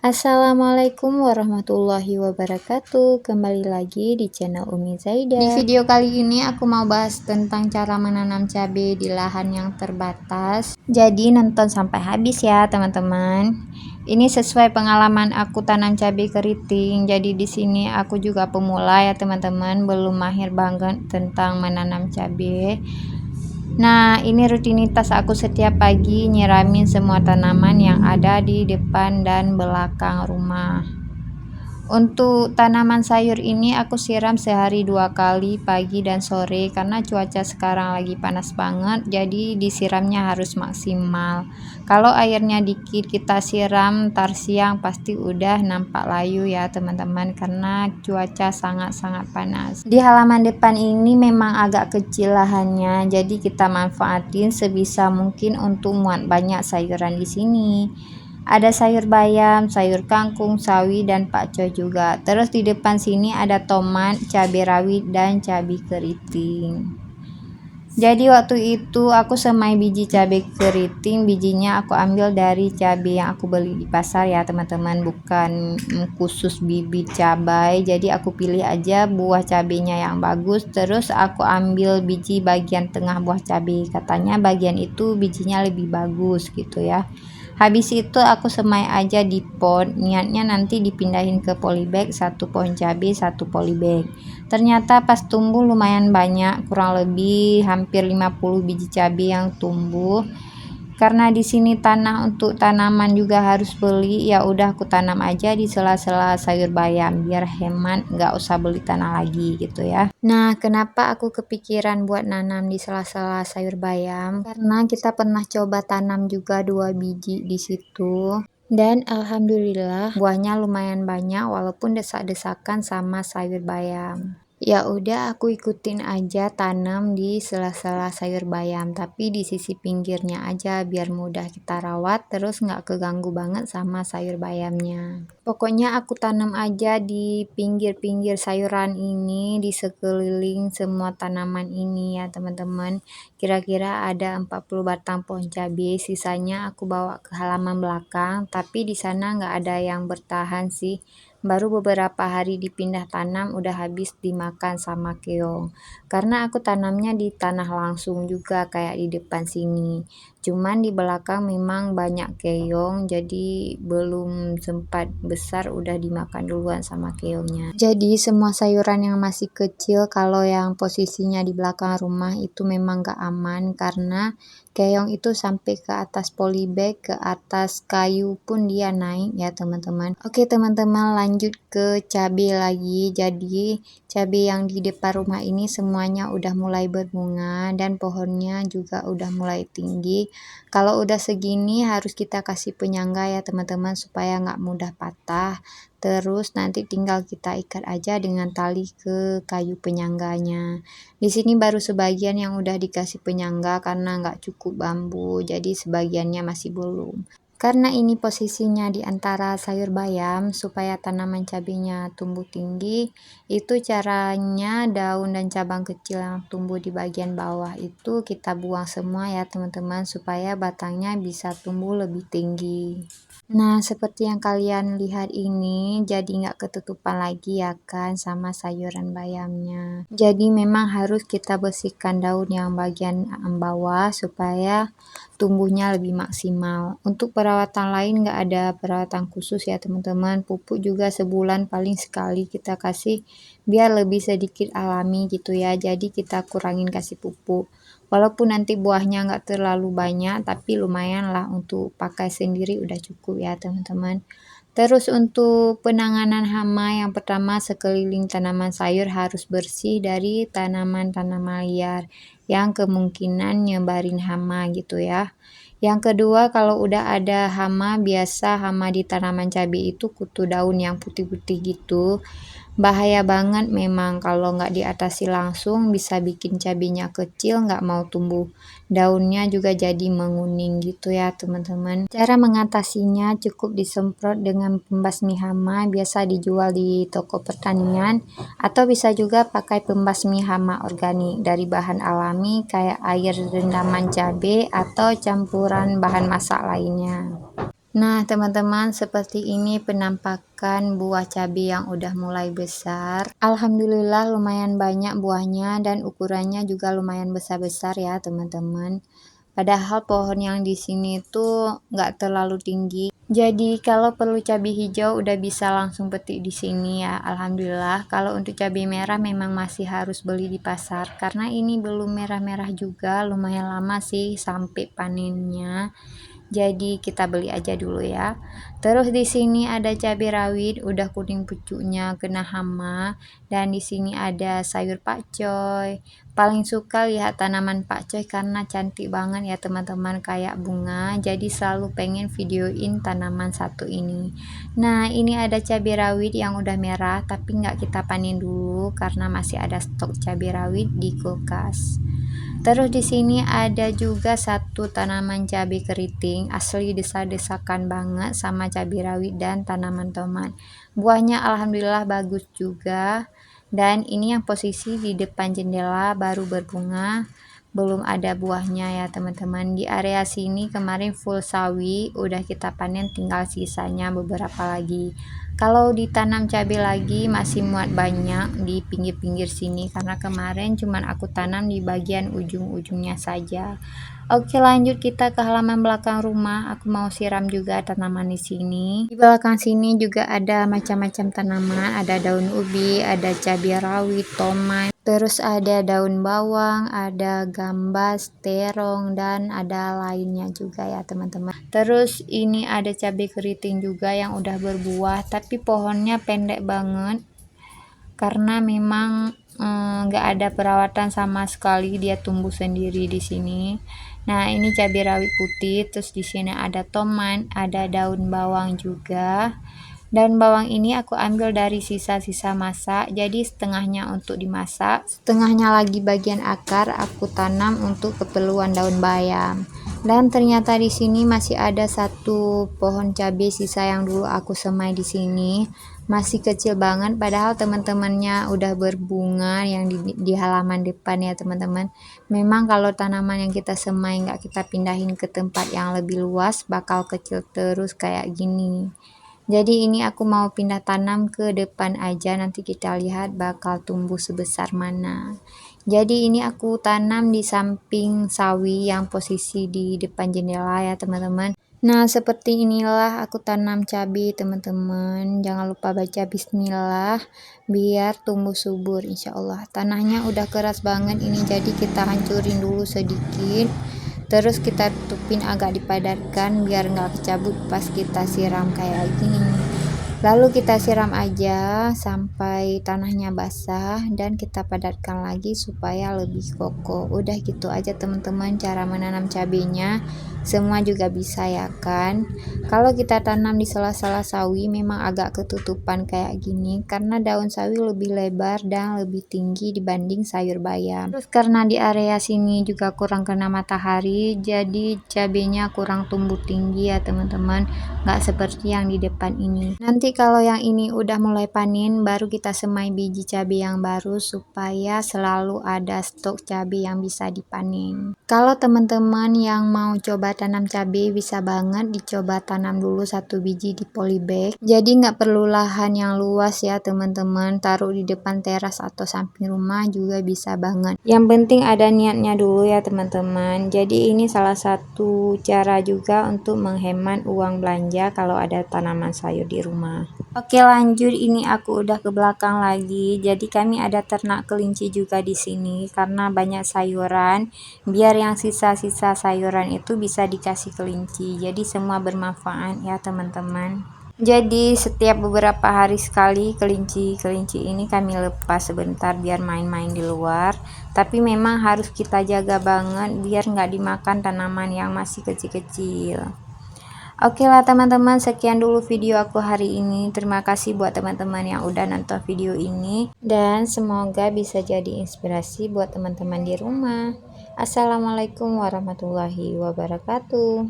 Assalamualaikum warahmatullahi wabarakatuh. Kembali lagi di channel Umi Zaida. Di video kali ini aku mau bahas tentang cara menanam cabai di lahan yang terbatas. Jadi nonton sampai habis ya teman-teman. Ini sesuai pengalaman aku tanam cabai keriting. Jadi di sini aku juga pemula ya teman-teman, belum mahir banget tentang menanam cabai. Nah, ini rutinitas aku setiap pagi nyiramin semua tanaman yang ada di depan dan belakang rumah. Untuk tanaman sayur ini aku siram sehari 2 kali, pagi dan sore, karena cuaca sekarang lagi panas banget, jadi disiramnya harus maksimal. Kalau airnya dikit kita siram ntar siang pasti udah nampak layu ya teman-teman, karena cuaca sangat-sangat panas. Di halaman depan ini memang agak kecil lahannya, jadi kita manfaatin sebisa mungkin untuk muat banyak sayuran di sini. Ada sayur bayam, sayur kangkung, sawi, dan pakcoy juga. Terus di depan sini ada tomat, cabai rawit, dan cabai keriting. Jadi waktu itu aku semai biji cabai keriting, bijinya aku ambil dari cabai yang aku beli di pasar ya teman-teman, bukan khusus bibit cabai. Jadi aku pilih aja buah cabainya yang bagus, terus aku ambil biji bagian tengah buah cabai. Katanya bagian itu bijinya lebih bagus gitu ya. Habis itu aku semai aja di pot, niatnya nanti dipindahin ke polybag, 1 pohon cabai 1 polybag. Ternyata pas tumbuh lumayan banyak, kurang lebih hampir 50 biji cabai yang tumbuh. Karena di sini tanah untuk tanaman juga harus beli, ya udah aku tanam aja di sela-sela sayur bayam biar hemat, nggak usah beli tanah lagi gitu ya. Nah, kenapa aku kepikiran buat nanam di sela-sela sayur bayam? Karena kita pernah coba tanam juga 2 biji di situ. Dan alhamdulillah buahnya lumayan banyak walaupun desak-desakan sama sayur bayam. Ya udah aku ikutin aja tanam di sela-sela sayur bayam, tapi di sisi pinggirnya aja biar mudah kita rawat, terus nggak keganggu banget sama sayur bayamnya. Pokoknya aku tanam aja di pinggir-pinggir sayuran ini, di sekeliling semua tanaman ini ya teman-teman. Kira-kira ada 40 batang pohon cabai, sisanya aku bawa ke halaman belakang, tapi di sana nggak ada yang bertahan sih. Baru beberapa hari dipindah tanam udah habis dimakan sama keong. Karena aku tanamnya di tanah langsung juga kayak di depan sini. Cuman di belakang memang banyak keong, jadi belum sempat besar udah dimakan duluan sama keongnya. Jadi semua sayuran yang masih kecil kalau yang posisinya di belakang rumah itu memang gak aman, karena keong itu sampai ke atas polybag, ke atas kayu pun dia naik ya teman-teman. Oke teman-teman, lanjut ke cabai lagi. Jadi cabai yang di depan rumah ini semuanya udah mulai berbunga dan pohonnya juga udah mulai tinggi. Kalau udah segini harus kita kasih penyangga ya teman-teman, supaya nggak mudah patah. Terus nanti tinggal kita ikat aja dengan tali ke kayu penyangganya. Di sini baru sebagian yang udah dikasih penyangga karena nggak cukup bambu, jadi sebagiannya masih belum. Karena ini posisinya di antara sayur bayam, supaya tanaman cabenya tumbuh tinggi, itu caranya daun dan cabang kecil yang tumbuh di bagian bawah itu kita buang semua ya teman-teman, supaya batangnya bisa tumbuh lebih tinggi. Nah, seperti yang kalian lihat ini, jadi nggak ketutupan lagi ya kan sama sayuran bayamnya. Jadi memang harus kita bersihkan daun yang bagian bawah supaya tumbuhnya lebih maksimal. Untuk perawatan lain nggak ada perawatan khusus ya teman-teman. Pupuk juga sebulan paling sekali kita kasih biar lebih sedikit alami gitu ya. Jadi kita kurangin kasih pupuk. Walaupun nanti buahnya nggak terlalu banyak, tapi lumayan lah untuk pakai sendiri udah cukup ya teman-teman. Terus untuk penanganan hama, yang pertama sekeliling tanaman sayur harus bersih dari tanaman-tanaman liar yang kemungkinan nyebarin hama gitu ya. Yang kedua, kalau udah ada hama, biasa hama di tanaman cabai itu kutu daun yang putih-putih gitu. Bahaya banget memang kalau nggak diatasi langsung, bisa bikin cabenya kecil nggak mau tumbuh. Daunnya juga jadi menguning gitu ya teman-teman. Cara mengatasinya cukup disemprot dengan pembasmi hama, biasa dijual di toko pertanian, atau bisa juga pakai pembasmi hama organik dari bahan alami kayak air rendaman cabai atau campuran bahan masak lainnya. Nah, teman-teman, seperti ini penampakan buah cabai yang udah mulai besar. Alhamdulillah lumayan banyak buahnya dan ukurannya juga lumayan besar-besar ya, teman-teman. Padahal pohon yang di sini tuh nggak terlalu tinggi. Jadi kalau perlu cabai hijau udah bisa langsung petik di sini ya. Alhamdulillah. Kalau untuk cabai merah memang masih harus beli di pasar karena ini belum merah-merah juga, lumayan lama sih sampai panennya. Jadi kita beli aja dulu ya. Terus di sini ada cabai rawit udah kuning pucuknya kena hama, dan di sini ada sayur pakcoy. Paling suka lihat tanaman pakcoy karena cantik banget ya teman-teman, kayak bunga. Jadi selalu pengen videoin tanaman satu ini. Nah, ini ada cabai rawit yang udah merah tapi nggak kita panen dulu karena masih ada stok cabai rawit di kulkas. Terus di sini ada juga satu tanaman cabai keriting, asli desa-desakan banget sama cabai rawit dan tanaman tomat. Buahnya alhamdulillah bagus juga. Dan ini yang posisi di depan jendela baru berbunga, belum ada buahnya ya teman-teman. Di area sini kemarin full sawi, udah kita panen, tinggal sisanya beberapa lagi. Kalau ditanam cabai lagi masih muat banyak di pinggir-pinggir sini karena kemarin cuman aku tanam di bagian ujung-ujungnya saja. Oke, lanjut kita ke halaman belakang rumah. Aku mau siram juga tanaman di sini. Di belakang sini juga ada macam-macam tanaman, ada daun ubi, ada cabai rawit, tomat, terus ada daun bawang, ada gambas, terong, dan ada lainnya juga ya teman-teman. Terus ini ada cabai keriting juga yang udah berbuah, tapi pohonnya pendek banget karena memang nggak ada perawatan sama sekali, dia tumbuh sendiri di sini. Nah, ini cabai rawit putih, terus di sini ada tomat, ada daun bawang juga. Dan bawang ini aku ambil dari sisa-sisa masak, jadi setengahnya untuk dimasak, setengahnya lagi bagian akar aku tanam untuk keperluan daun bayam. Dan ternyata di sini masih ada satu pohon cabai sisa yang dulu aku semai di sini. Masih kecil banget, padahal teman-temannya udah berbunga yang di halaman depan ya teman-teman. Memang kalau tanaman yang kita semai nggak kita pindahin ke tempat yang lebih luas, bakal kecil terus kayak gini. Jadi ini aku mau pindah tanam ke depan aja, nanti kita lihat bakal tumbuh sebesar mana. Jadi ini aku tanam di samping sawi yang posisi di depan jendela ya teman-teman. Nah, seperti inilah aku tanam cabai teman-teman. Jangan lupa baca bismillah biar tumbuh subur insya Allah. Tanahnya udah keras banget ini, jadi kita hancurin dulu sedikit. Terus kita tutupin agak dipadatkan biar nggak kecabut pas kita siram kayak gini. Lalu kita siram aja sampai tanahnya basah dan kita padatkan lagi supaya lebih kokoh. Udah gitu aja teman-teman cara menanam cabenya. Semua juga bisa ya kan. Kalau kita tanam di sela-sela sawi memang agak ketutupan kayak gini karena daun sawi lebih lebar dan lebih tinggi dibanding sayur bayam. Terus karena di area sini juga kurang kena matahari, jadi cabenya kurang tumbuh tinggi ya teman-teman, nggak seperti yang di depan ini. Nanti kalau yang ini udah mulai panen baru kita semai biji cabai yang baru supaya selalu ada stok cabai yang bisa dipanen. Kalau teman-teman yang mau coba tanam cabai bisa banget dicoba tanam dulu satu biji di polybag. Jadi nggak perlu lahan yang luas ya teman-teman, taruh di depan teras atau samping rumah juga bisa banget. Yang penting ada niatnya dulu ya teman-teman. Jadi ini salah satu cara juga untuk menghemat uang belanja kalau ada tanaman sayur di rumah. Oke, lanjut, ini aku udah ke belakang lagi. Jadi kami ada ternak kelinci juga di sini karena banyak sayuran. Biar yang sisa-sisa sayuran itu bisa dikasih kelinci. Jadi semua bermanfaat ya teman-teman. Jadi setiap beberapa hari sekali kelinci ini kami lepas sebentar biar main-main di luar. Tapi memang harus kita jaga banget biar nggak dimakan tanaman yang masih kecil-kecil. Oke lah teman-teman, sekian dulu video aku hari ini. Terima kasih buat teman-teman yang udah nonton video ini. Dan semoga bisa jadi inspirasi buat teman-teman di rumah. Assalamualaikum warahmatullahi wabarakatuh.